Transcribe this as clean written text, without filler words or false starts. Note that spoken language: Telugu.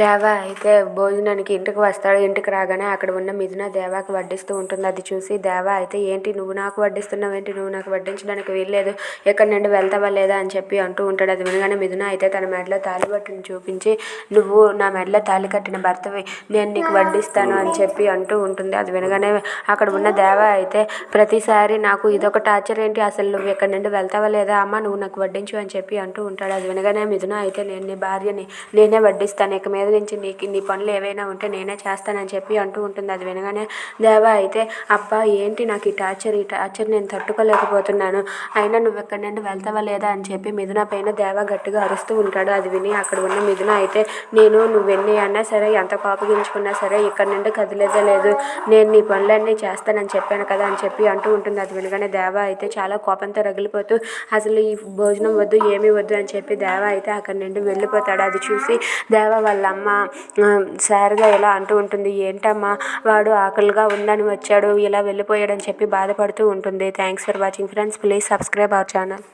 దేవ అయితే భోజనానికి ఇంటికి వస్తాడు. ఇంటికి రాగానే అక్కడ ఉన్న మిథున దేవాకి వడ్డిస్తూ ఉంటుంది. అది చూసి దేవ అయితే ఏంటి నువ్వు నాకు వడ్డిస్తున్నావు ఏంటి, నువ్వు నాకు వడ్డించడానికి వీల్లేదు, ఎక్కడి నుండి వెళ్తావా లేదా అని చెప్పి అంటూ ఉంటాడు. అది వినగానే మిథున అయితే తన మెడలో తాలిబొట్టుని చూపించి నువ్వు నా మెడలో తాలి కట్టిన భర్తవి, నేను నీకు వడ్డిస్తాను అని చెప్పి అంటూ ఉంటుంది. అది వినగానే అక్కడ ఉన్న దేవ అయితే ప్రతిసారి నాకు ఇదొక టార్చర్ ఏంటి, అసలు నువ్వు ఎక్కడి నుండి వెళ్తావా లేదా, అమ్మ నువ్వు నాకు వడ్డించు అని చెప్పి అంటూ ఉంటాడు. అది వినగానే మిథున అయితే నేను నీ భార్యని, నేనే వడ్డిస్తాను, ఇక మీద నుంచి నీ పనులు ఏవైనా ఉంటే నేనే చేస్తానని చెప్పి అంటూ ఉంటుంది. అది వినగానే దేవ అయితే అబ్బా ఏంటి నాకు ఈ టార్చర్ నేను తట్టుకోలేకపోతున్నాను, అయినా నువ్వు ఎక్కడి నుండి వెళ్తావా లేదా అని చెప్పి మిథున పైన దేవ గట్టిగా అరుస్తూ ఉంటాడు. అది విని అక్కడ ఉన్న మిథున అయితే నువ్వు ఎన్ని అన్నా సరే, ఎంత కోపగించుకున్నా సరే ఇక్కడి నుండి కదిలేదే లేదు, నేను నీ పనులన్నీ చేస్తానని చెప్పాను కదా అని చెప్పి అంటూ ఉంటుంది. అది వినగానే దేవ అయితే చాలా కోపంతో రగిలిపోతూ అసలు ఈ భోజనం వద్దు ఏమీ వద్దు అని చెప్పి దేవ అయితే అక్కడి నుండి వెళ్ళిపోతాడు. అది చూసి దేవ వాళ్ళ అమ్మ సార్గా ఇలా అంటూ ఉంటుంది, ఏంటమ్మా వాడు ఆకలిగా ఉందని వచ్చాడు ఇలా వెళ్ళిపోయాడని చెప్పి బాధపడుతూ ఉంటుంది. Thanks for watching friends, please subscribe our channel.